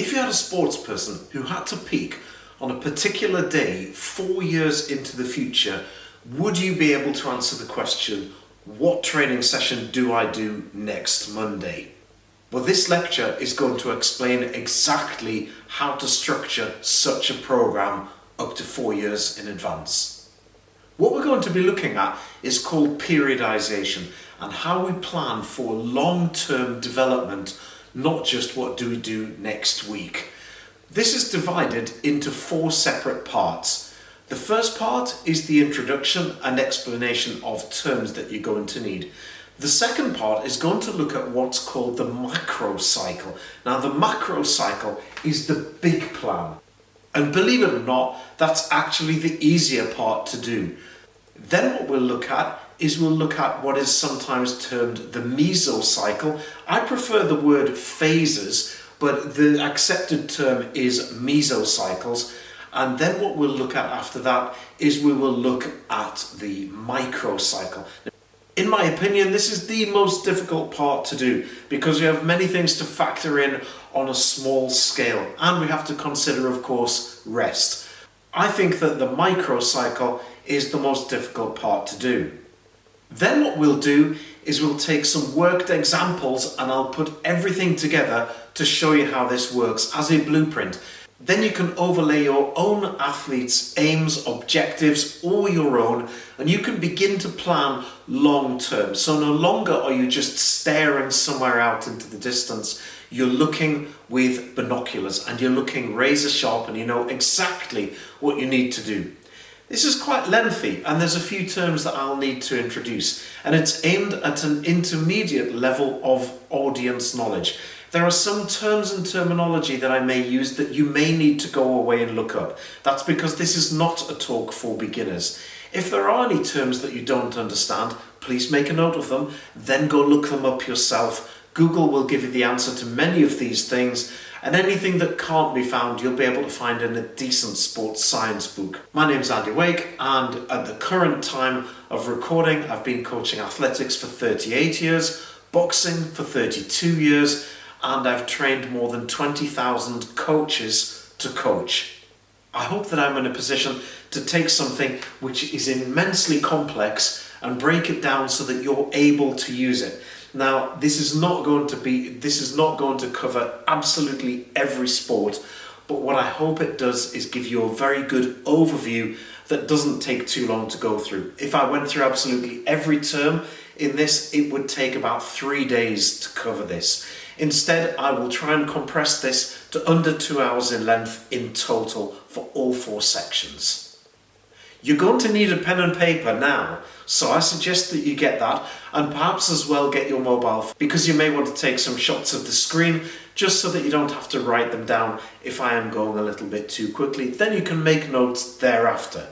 If you had a sports person who had to peak on a particular day 4 years into the future, would you be able to answer the question, what training session do I do next Monday? Well, this lecture is going to explain exactly how to structure such a program up to 4 years in advance. What we're going to be looking at is called periodization and how we plan for long-term development, not just what do we do next week. This is divided into 4 separate parts. The first part is the introduction and explanation of terms that you're going to need. The second part is going to look at what's called the macro cycle. Now, the macro cycle is the big plan. And believe it or not, that's actually the easier part to do. Then what we'll look at is what is sometimes termed the mesocycle. I prefer the word phases, but the accepted term is mesocycles. And then what we'll look at after that is we will look at the microcycle. In my opinion, this is the most difficult part to do because we have many things to factor in on a small scale, and we have to consider, of course, rest. I think that the microcycle is the most difficult part to do. Then what we'll do is we'll take some worked examples and I'll put everything together to show you how this works as a blueprint. Then you can overlay your own athletes' aims, objectives, or your own, and you can begin to plan long term. So no longer are you just staring somewhere out into the distance. You're looking with binoculars and you're looking razor sharp and you know exactly what you need to do. This is quite lengthy and there's a few terms that I'll need to introduce, and it's aimed at an intermediate level of audience knowledge. There are some terms and terminology that I may use that you may need to go away and look up. That's because this is not a talk for beginners. If there are any terms that you don't understand, please make a note of them, then go look them up yourself. Google will give you the answer to many of these things, and anything that can't be found you'll be able to find in a decent sports science book. My name's Andy Wake, and at the current time of recording I've been coaching athletics for 38 years, boxing for 32 years, and I've trained more than 20,000 coaches to coach. I hope that I'm in a position to take something which is immensely complex and break it down so that you're able to use it. Now, this is not going to cover absolutely every sport, but what I hope it does is give you a very good overview that doesn't take too long to go through. If I went through absolutely every term in this, it would take about 3 days to cover this. Instead, I will try and compress this to under 2 hours in length in total for all 4 sections. You're going to need a pen and paper now, so I suggest that you get that, and perhaps as well get your mobile, because you may want to take some shots of the screen just so that you don't have to write them down if I am going a little bit too quickly. Then you can make notes thereafter.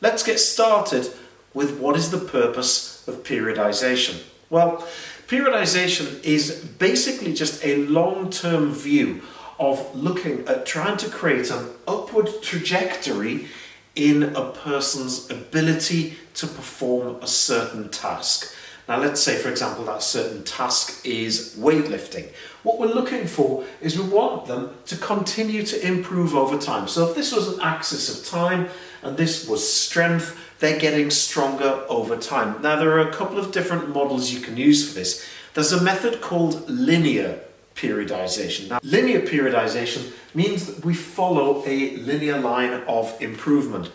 Let's get started with what is the purpose of periodization. Well, periodization is basically just a long-term view of looking at trying to create an upward trajectory in a person's ability to perform a certain task. Now let's say, for example, that certain task is weightlifting. What we're looking for is we want them to continue to improve over time. So if this was an axis of time and this was strength, they're getting stronger over time. Now there are a couple of different models you can use for this. There's a method called linear periodization. Now, linear periodization means that we follow a linear line of improvement.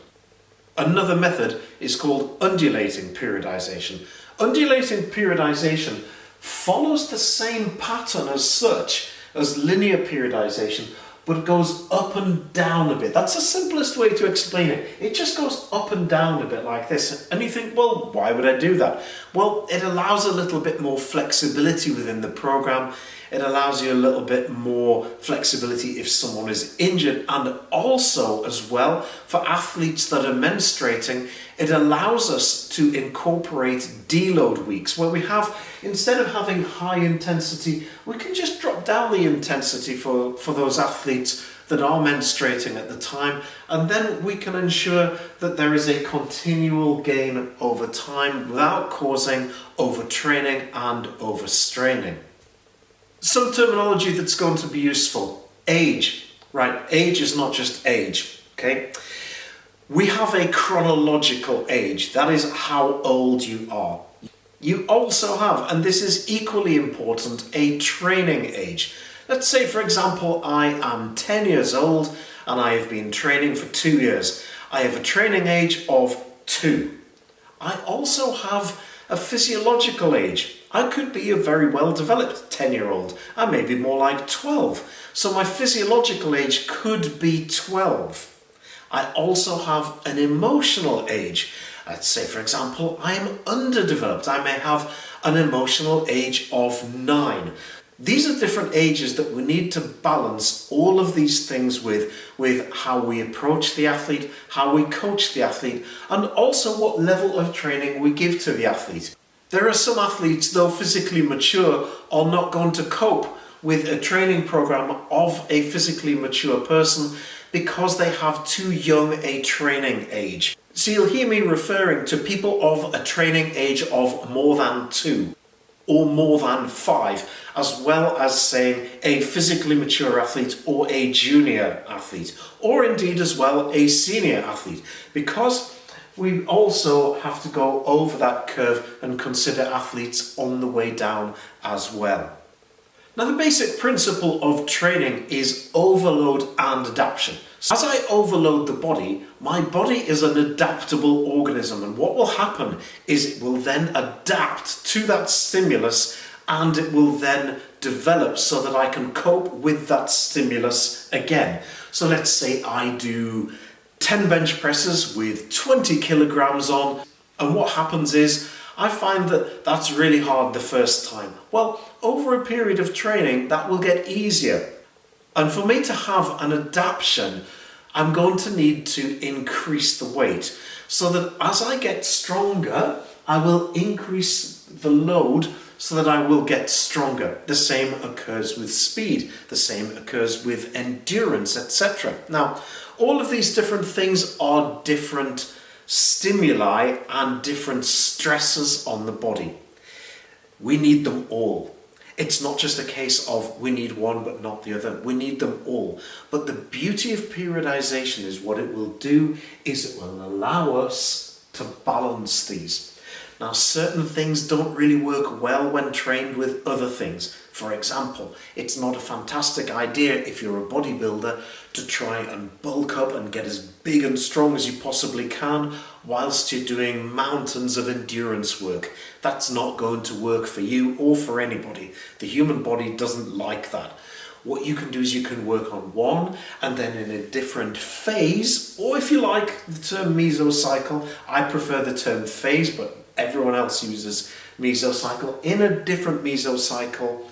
Another method is called undulating periodization. Undulating periodization follows the same pattern as such as linear periodization, but it goes up and down a bit. That's the simplest way to explain it. It just goes up and down a bit like this. And you think, well, why would I do that? Well, it allows a little bit more flexibility within the program. It allows you a little bit more flexibility if someone is injured, and also as well for athletes that are menstruating, it allows us to incorporate deload weeks where we have, instead of having high intensity, we can just drop down the intensity for those athletes that are menstruating at the time, and then we can ensure that there is a continual gain over time without causing overtraining and overstraining. Some terminology that's going to be useful. Age, right? Age is not just age, okay? We have a chronological age. That is how old you are. You also have, and this is equally important, a training age. Let's say, for example, I am 10 years old and I have been training for 2 years. I have a training age of 2. I also have a physiological age. I could be a very well-developed 10-year-old. I may be more like 12. So my physiological age could be 12. I also have an emotional age. Let's say, for example, I am underdeveloped. I may have an emotional age of 9. These are different ages that we need to balance all of these things with how we approach the athlete, how we coach the athlete, and also what level of training we give to the athlete. There are some athletes, though physically mature, are not going to cope with a training program of a physically mature person because they have too young a training age. So you'll hear me referring to people of a training age of more than 2 or more than 5, as well as saying a physically mature athlete or a junior athlete, or indeed as well a senior athlete, because we also have to go over that curve and consider athletes on the way down as well. Now, the basic principle of training is overload and adaptation. So as I overload the body, my body is an adaptable organism, and what will happen is it will then adapt to that stimulus and it will then develop so that I can cope with that stimulus again. So let's say I do 10 bench presses with 20 kilograms on, and what happens is I find that that's really hard the first time. Well, over a period of training, that will get easier. And for me to have an adaptation, I'm going to need to increase the weight so that as I get stronger, I will increase the load so that I will get stronger. The same occurs with speed. The same occurs with endurance, etc. Now, all of these different things are different stimuli and different stresses on the body. We need them all. It's not just a case of we need one but not the other. We need them all. But the beauty of periodization is what it will do is it will allow us to balance these. Now, certain things don't really work well when trained with other things. For example, it's not a fantastic idea if you're a bodybuilder to try and bulk up and get as big and strong as you possibly can whilst you're doing mountains of endurance work. That's not going to work for you or for anybody. The human body doesn't like that. What you can do is you can work on one and then in a different phase, or if you like the term mesocycle, I prefer the term phase, but everyone else uses mesocycle. In a different mesocycle,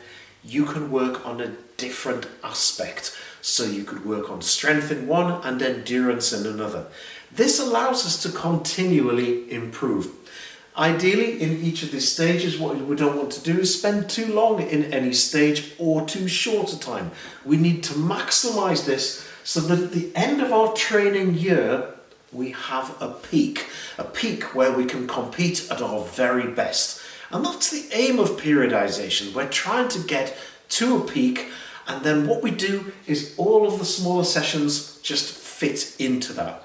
you can work on a different aspect. So you could work on strength in one and endurance in another. This allows us to continually improve. Ideally, in each of these stages, what we don't want to do is spend too long in any stage or too short a time. We need to maximize this so that at the end of our training year, we have a peak where we can compete at our very best. And that's the aim of periodization. We're trying to get to a peak, and then what we do is all of the smaller sessions just fit into that.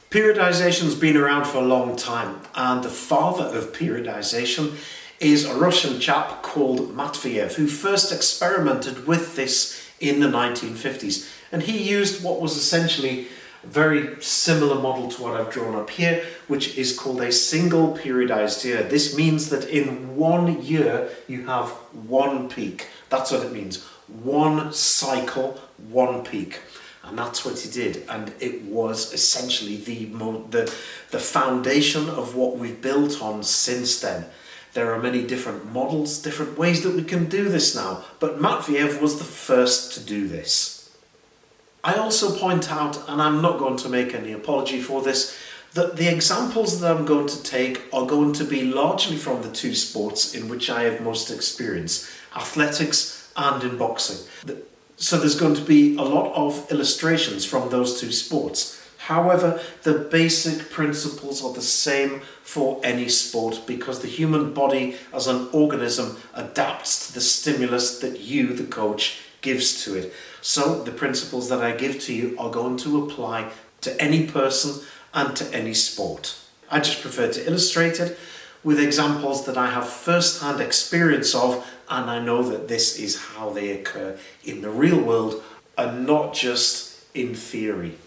Periodization's been around for a long time, and the father of periodization is a Russian chap called Matveyev, who first experimented with this in the 1950s. And he used what was essentially a very similar model to what I've drawn up here, which is called a single periodized year. This means that in 1 year you have one peak. That's what it means. One cycle, one peak. And that's what he did, and it was essentially the foundation of what we've built on since then. There are many different models, different ways that we can do this now, but Matveyev was the first to do this. I also point out, and I'm not going to make any apology for this, that the examples that I'm going to take are going to be largely from the two sports in which I have most experience, athletics and in boxing. So there's going to be a lot of illustrations from those two sports. However, the basic principles are the same for any sport because the human body as an organism adapts to the stimulus that you, the coach, gives to it. So the principles that I give to you are going to apply to any person and to any sport. I just prefer to illustrate it with examples that I have first-hand experience of, and I know that this is how they occur in the real world and not just in theory.